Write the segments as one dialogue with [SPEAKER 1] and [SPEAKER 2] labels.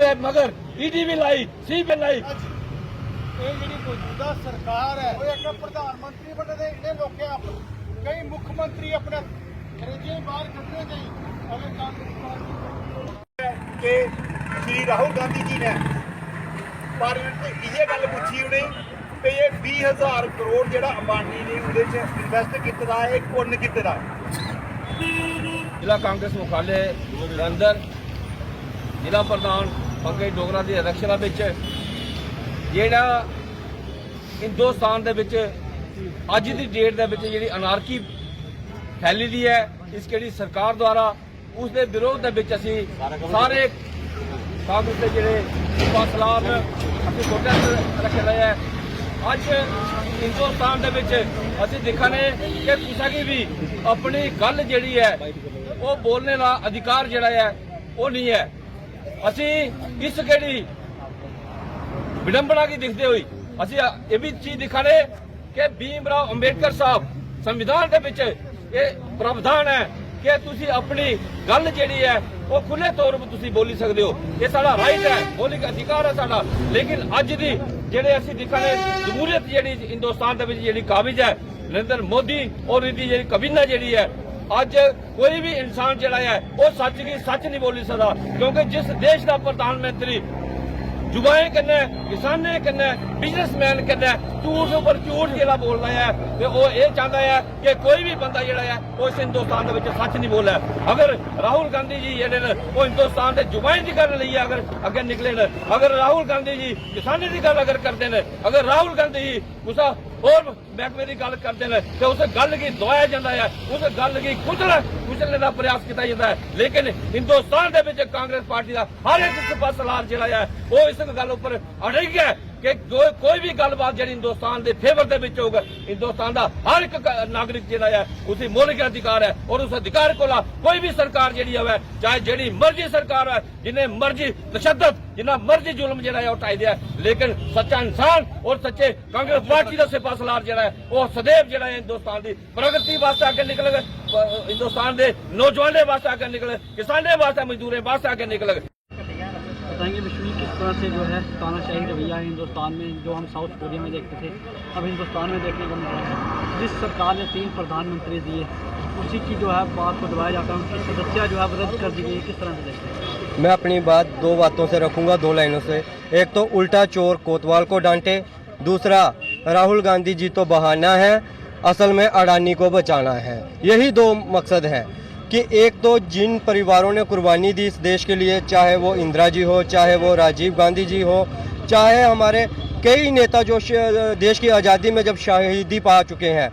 [SPEAKER 1] ਉਹਦੇ ਮਗਰ ਈਡੀ ਵੀ ਲਾਈ, ਸੀਬੀਆਈ ਲਾਈ।
[SPEAKER 2] ਇਹ ਜਿਹੜੀ ਮੌਜੂਦਾ ਸਰਕਾਰ ਹੈ ਉਹ ਇੱਕ ਪ੍ਰਧਾਨ ਮੰਤਰੀ ਬਣੇ ਦੇ ਇਹਨੇ ਲੋਕੇ ਕਈ ਮੁੱਖ ਮੰਤਰੀ ਆਪਣੇ ਅੰਗਰੇਜ਼ੀ ਬਾਹਰ ਕੱਢਣੇ ਗਈ ਅਗਰ
[SPEAKER 3] ਕਿ श्री राहुल गांधी जी ने पार्लियामेंट से ये गल पूछी उन्हें कि ये 20,000 करोड़ जो अंबानी ने उहदे च इन्वेस्ट किया है, पुन्न किया है।
[SPEAKER 1] जिला कांग्रेस मुख्यालय के अंदर जिला प्रधान पंकज डोगरा की अध्यक्षता में ਜਿਹੜਾ हिंदुस्तान ਦੇ ਵਿੱਚ ਅੱਜ ਦੀ ਡੇਟ ਦੇ ਵਿੱਚ ਜਿਹੜੀ ਅਨਾਰਕੀ फैली दी है इस ਜਿਹੜੀ सरकार द्वारा उस दे विरोध ਦੇ ਵਿੱਚ ਅਸੀਂ ਸਾਰੇ कांग्रेस के ਜਿਹੜੇ ਫਾਸਲਾਰ ਅਸੀਂ ਪ੍ਰੋਟੈਸਟ ਰੱਖ ਰਹੇ हैं। ਅੱਜ हिंदुस्तान ਦੇ ਵਿੱਚ ਅਸੀਂ ਦਿਖਾਣੇ ਕਿ ਕਿਸੇ ਵੀ अपनी गल ਜਿਹੜੀ है वो बोलने का अधिकार ਜਿਹੜਾ है वो नहीं है। ਅਸੀਂ इस ਜਿਹੜੀ विडंबना की दिखते हुई ਅਸੀਂ ਇਹ भी चीज दिखाने कि भीमराव अंबेडकर साहब संविधान के विच ये प्रावधान है कि तुसी अपनी गल जिहड़ी है वो खुले तौर पर तुसी बोली सकते हो, ये साडा राइट है, मौलिक अधिकार है साडा। लेकिन अज दी जिहड़े असीं दिखाने जमहूरियत जिहड़ी हिंदुस्तान दे विच जिहड़ी काबिज है नरेंद्र मोदी और इहदी जिहड़ी कबीना जिहड़ी है अज कोई भी इंसान जिहड़ा है वो सच की सच नहीं बोली सकदा, क्योंकि जिस देश का प्रधानमंत्री जुबाएं कन्नै किसाने कन्नै बिजनेसमैन कन्नै झूठ उपर झूठ जेड़ा बोल रहा है ते वो ये चाहता है कि कोई भी बंदा जेड़ा है वो इस हिंदुस्तान दे विच सच नहीं बोले। अगर राहुल गांधी जी जेड़े ने वो हिंदुस्तान दे जुबाएं दी गल लईए अगर अगे निकले ने, अगर राहुल गांधी जी किसाने दी गल अगर करते हैं, अगर राहुल गांधी जी कुछ और महकमे की गल करते हैं तो उस गल की दबाया जाता है, उस गल की कुचलने का प्रयास किया जाता है। लेकिन हिंदुस्तान के विच कांग्रेस पार्टी का हर एक सलार जिहड़ा है वो इस गल उपर अड़िग है कि कोई भी गलबात जी हिंदुस्तान के फेवर के विच होगा, हिंदुस्तान का हर एक नागरिक जिहड़ा है उसे मौलिक अधिकार है और उस अधिकार को कोई भी सरकार जिहड़ी है चाहे जिहड़ी मर्जी सरकार है जिन्हें मर्जी तशद्दुद जिन्ना मर्जी जुल्म जिहड़ा है उठाई दिया, लेकिन सच्चा इंसान और सच्चे कांग्रेस पार्टी का सिपा सलार जिहड़ा है वो सदैव जिहड़ा है हिंदुस्तान की प्रगति वास्ते आगे निकले, हिंदुस्तान के नौजवानों वास्ते आगे निकले, किसानों वास्ते मजदूरों वास्ते आगे निकले।
[SPEAKER 4] बताएंगे विश्व में किस तरह से जो है तानाशाही रवैया है हिंदुस्तान में, जो हम साउथ कोरिया में देखते थे अब हिंदुस्तान में देखने को मिल रहा है। जिस सरकार ने 3 प्रधानमंत्री दिए उसी की जो है बात को दबाया जाता है, उनकी सदस्यता जो है रद्द कर दी गई, किस तरह से देखते हैं?
[SPEAKER 5] मैं अपनी बात 2 बातों से रखूंगा, 2 लाइनों से। एक तो उल्टा चोर कोतवाल को डांटे, दूसरा राहुल गांधी जी तो बहाना है, असल में अडानी को बचाना है। यही 2 मकसद हैं कि एक तो जिन परिवारों ने कुर्बानी दी इस देश के लिए, चाहे वो इंदिरा जी हो, चाहे वो राजीव गांधी जी हो, चाहे हमारे कई नेता जो देश की आज़ादी में जब शहीदी पा चुके हैं,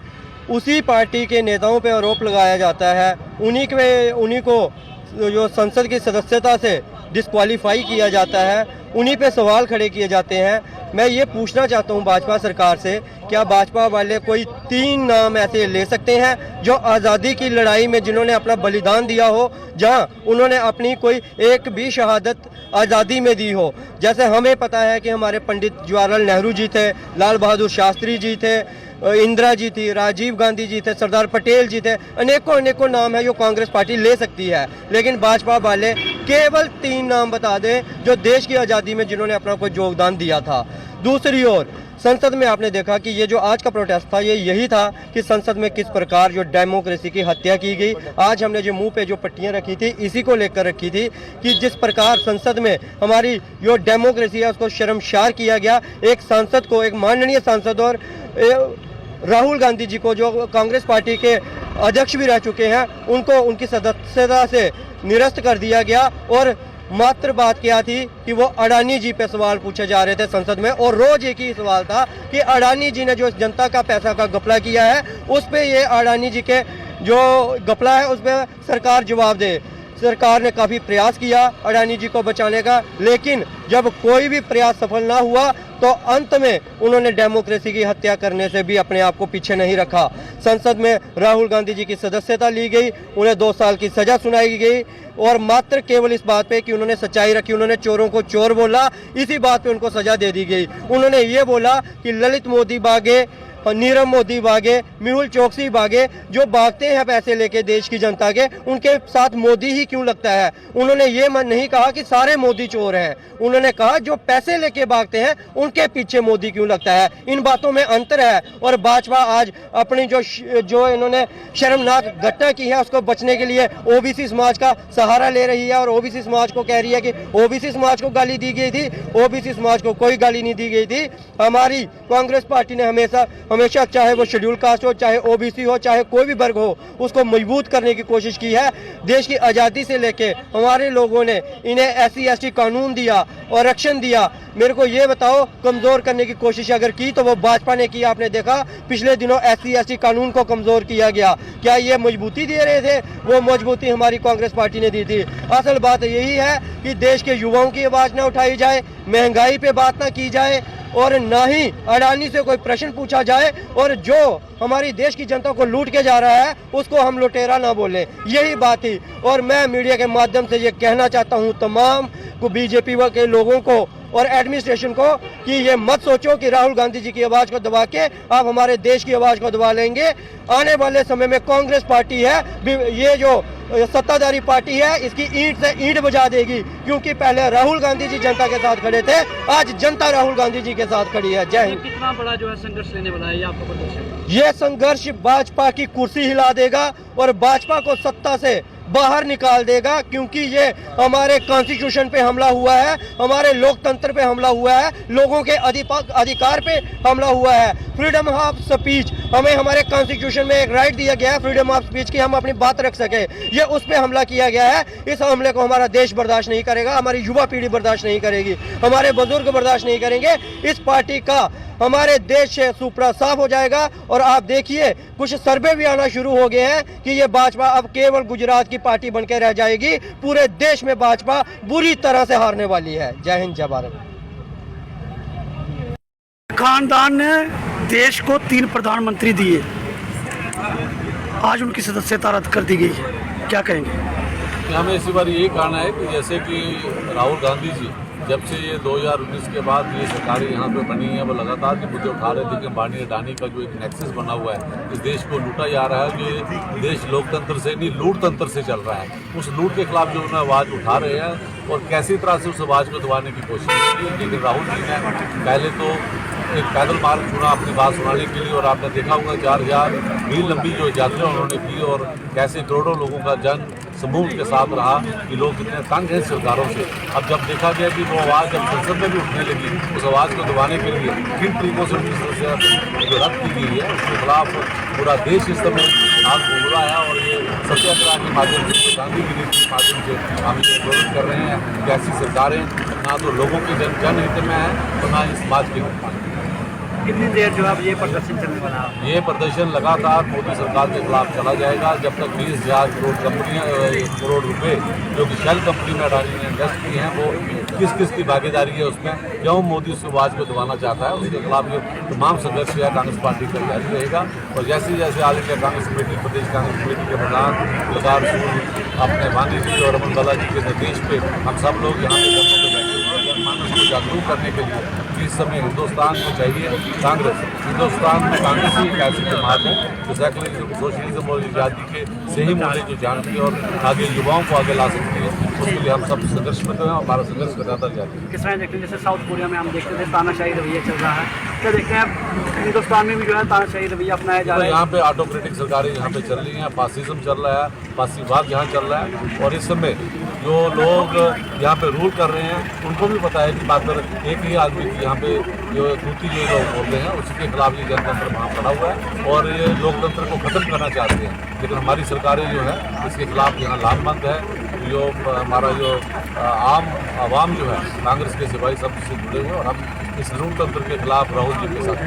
[SPEAKER 5] उसी पार्टी के नेताओं पे आरोप लगाया जाता है, उन्हीं को जो संसद की सदस्यता से डिस्क्वालीफाई किया जाता है, उन्हीं पे सवाल खड़े किए जाते हैं। मैं ये पूछना चाहता हूँ भाजपा सरकार से, क्या भाजपा वाले कोई 3 नाम ऐसे ले सकते हैं जो आज़ादी की लड़ाई में जिन्होंने अपना बलिदान दिया हो, जहाँ उन्होंने अपनी कोई एक भी शहादत आज़ादी में दी हो। जैसे हमें पता है कि हमारे पंडित जवाहरलाल नेहरू जी थे, लाल बहादुर शास्त्री जी थे, इंदिरा जी थी, राजीव गांधी जी थे, सरदार पटेल जी थे, अनेकों नाम है जो कांग्रेस पार्टी ले सकती है। लेकिन भाजपा वाले केवल 3 नाम बता दें जो देश की आज़ादी में जिन्होंने अपना कोई योगदान दिया था। दूसरी ओर संसद में आपने देखा कि ये जो आज का प्रोटेस्ट था ये यही था कि संसद में किस प्रकार जो डेमोक्रेसी की हत्या की गई। आज हमने जो मुंह पे जो पट्टियां रखी थी इसी को लेकर रखी थी कि जिस प्रकार संसद में हमारी जो डेमोक्रेसी है उसको शर्मशार किया गया। एक सांसद को, एक माननीय सांसद और राहुल गांधी जी को जो कांग्रेस पार्टी के अध्यक्ष भी रह चुके हैं, उनको उनकी सदस्यता से निरस्त कर दिया गया। और मात्र बात क्या थी कि वो अडानी जी पे सवाल पूछे जा रहे थे संसद में, और रोज एक ही सवाल था कि अडानी जी ने जो जनता का पैसा का घपला किया है उस पे ये अडानी जी के जो घपला है उस पे सरकार जवाब दे। सरकार ने काफ़ी प्रयास किया अडानी जी को बचाने का, लेकिन जब कोई भी प्रयास सफल ना हुआ तो अंत में उन्होंने डेमोक्रेसी की हत्या करने से भी अपने आप को पीछे नहीं रखा। संसद में राहुल गांधी जी की सदस्यता ली गई, उन्हें 2 साल की सजा सुनाई गई, और मात्र केवल इस बात पे कि उन्होंने सच्चाई रखी, उन्होंने चोरों को चोर बोला, इसी बात पे उनको सजा दे दी गई। उन्होंने ये बोला कि ललित मोदी बागे नीरव मोदी भागे, मेहुल चोकसी भागे, जो भागते हैं पैसे लेके देश की जनता के, उनके साथ मोदी ही क्यों लगता है। उन्होंने ये नहीं कहा कि सारे मोदी चोर हैं, उन्होंने कहा जो पैसे लेके भागते हैं उनके पीछे मोदी क्यों लगता है। इन बातों में अंतर है। और भाजपा आज अपनी जो इन्होंने शर्मनाक घटना की है उसको बचने के लिए ओबीसी समाज का सहारा ले रही है और ओबीसी समाज को कह रही है कि ओबीसी समाज को गाली दी गई थी। ओबीसी समाज को कोई गाली नहीं दी गई थी। हमारी कांग्रेस पार्टी ने हमेशा चाहे वो शेड्यूल कास्ट हो, चाहे ओबीसी हो, चाहे कोई भी वर्ग हो, उसको मजबूत करने की कोशिश की है। देश की आज़ादी से लेके हमारे लोगों ने इन्हें SC/ST कानून दिया और आरक्षण दिया। मेरे को ये बताओ, कमजोर करने की कोशिश अगर की तो वो भाजपा ने की। आपने देखा पिछले दिनों SC/ST कानून को कमजोर किया गया। क्या ये मजबूती दे रहे थे? वो मजबूती हमारी कांग्रेस पार्टी ने दी थी। असल बात यही है कि देश के युवाओं की आवाज ना उठाई जाए, महंगाई पे बात ना की जाए और ना ही अडानी से कोई प्रश्न पूछा जाए, और जो हमारी देश की जनता को लूट के जा रहा है उसको हम लुटेरा ना बोले। यही बात थी। और मैं मीडिया के माध्यम से ये कहना चाहता हूँ तमाम को, बीजेपी के लोगों को और एडमिनिस्ट्रेशन को, कि ये मत सोचो कि राहुल गांधी जी की आवाज को दबा के आप हमारे देश की आवाज को दबा लेंगे। आने वाले समय में कांग्रेस पार्टी है, ये जो सत्ताधारी पार्टी है, इसकी ईंट से ईंट बजा देगी, क्योंकि पहले राहुल गांधी जी जनता के साथ खड़े थे, आज जनता राहुल गांधी जी के साथ खड़ी है। जय हिंद।
[SPEAKER 4] कितना बड़ा जो है संघर्ष लेने वाला है ये आपको प्रदर्शन?
[SPEAKER 5] ये संघर्ष भाजपा की कुर्सी हिला देगा और भाजपा को सत्ता से बाहर निकाल देगा, क्योंकि ये हमारे कॉन्स्टिट्यूशन पे हमला हुआ है, हमारे लोकतंत्र पे हमला हुआ है, लोगों के अधिकार पे हमला हुआ है। फ्रीडम ऑफ स्पीच, हमें हमारे कॉन्स्टिट्यूशन में एक राइट दिया गया है फ्रीडम ऑफ स्पीच की, हम अपनी बात रख सके। ये उस पे हमला किया गया है। इस हमले को हमारा देश बर्दाश्त नहीं करेगा, हमारी युवा पीढ़ी बर्दाश्त नहीं करेगी, हमारे बुजुर्ग बर्दाश्त नहीं करेंगे। इस पार्टी का हमारे देश से सुपड़ा साफ हो जाएगा। और आप देखिए कुछ सर्वे भी आना शुरू हो गए हैं कि ये भाजपा अब केवल गुजरात की पार्टी बनकर रह जाएगी। पूरे देश में भाजपा बुरी तरह से हारने वाली है। जय हिंद, जय भारत।
[SPEAKER 6] खानदान ने देश को 3 प्रधानमंत्री दिए, आज उनकी सदस्यता रद्द कर दी गई है, क्या कहेंगे?
[SPEAKER 7] हमें इसी बार यही कहना है कि जैसे कि राहुल गांधी जी जब से ये 2019 के बाद ये सरकारें यहाँ पे बनी है, वो लगातार जो मुद्दे उठा रहे थे कि अंबानी अडानी का जो एक नेक्सस बना हुआ है, इस देश को लूटा जा रहा है, ये देश लोकतंत्र से नहीं लूट तंत्र से चल रहा है। उस लूट के खिलाफ जो उन्हें आवाज़ उठा रहे हैं और कैसी तरह से उस आवाज़ को दबाने की कोशिश की। लेकिन राहुल जी ने पहले तो एक पैदल मार्ग चुना अपनी बात सुनाने के लिए, और आपने देखा होगा 4000 मील लंबी जो यात्रा उन्होंने की और कैसे करोड़ों लोगों का जन समूह के साथ रहा कि लोग कितने तंग हैं सरकारों से। अब जब देखा गया कि वो आवाज़ जब संसद में भी उठने लगी, उस आवाज़ को दबाने के लिए किन तरीकों से उनकी सदस्यता जो रद्द की गई है उसके खिलाफ पूरा देश इस समय आग भूल रहा है। और ये सत्याग्रह के माध्यम से, गांधी की नीति के माध्यम से हम ये आंदोलन कर रहे हैं कि ऐसी सरकारें ना तो लोगों के जनहित में है और ना इस समाज के हित में।
[SPEAKER 4] कितनी देर जो है ये प्रदर्शन चलने वाला है?
[SPEAKER 7] ये प्रदर्शन लगातार मोदी सरकार के खिलाफ चला जाएगा जब तक 20,000 करोड़ रुपए जो कि शेल कंपनी में अडानी ने इन्वेस्ट किए हैं, वो किस किस की भागीदारी है उसमें, क्यों मोदी उस आवाज़ को दबाना चाहता है, उसके खिलाफ ये तमाम संघर्ष है कांग्रेस पार्टी का जारी रहेगा। और जैसे जैसे ऑल इंडिया कांग्रेस कमेटी, प्रदेश कांग्रेस कमेटी के प्रधान गुलजार सूद अपने गांधी जी और अमन बाला जी के निर्देश पे हम सब लोग यहाँ पे बैठे हुए हैं जनमानस को जागरूक करने के लिए। इस समय हिंदुस्तान को चाहिए कांग्रेस। हिंदुस्तान में कांग्रेस ही एक ऐसी जमात है जो सेकुलरिज्म, सोशलिज्म और आज़ादी के सही मूल्य जो जानती है और आगे युवाओं को आगे ला सकती है। उसके लिए हम सब संघर्ष में हैं और हमारा संघर्ष लगातार जारी है।
[SPEAKER 4] किस तरह देखते हैं, जैसे साउथ कोरिया में हम देखते थे तानाशाही रवैया चल रहा है, क्या देखते हैं हिंदुस्तान में भी जो है तानाशाही रवैया अपनाया जा रहा है?
[SPEAKER 7] यहाँ पे ऑटोक्रेटिक सरकारें यहाँ पे चल रही हैं, फासिज्म चल रहा है, फासीवाद यहाँ चल रहा है। और इस समय जो लोग यहाँ पे रूल कर रहे हैं उनको भी पता है कि मात्र एक ही आदमी की यहाँ पे जो दूसरी जो लोग बोल रहे हैं उसके खिलाफ ये जनतंत्र वहाँ पड़ा हुआ है और ये लोकतंत्र को खत्म करना चाहते हैं। लेकिन हमारी सरकारें जो है इसके खिलाफ यहाँ लामबंद है। जो हमारा जो आम आवाम जो है कांग्रेस के सिपाही सब से जुड़े हुए और हम इस लोकतंत्र के खिलाफ राहुल जी के साथ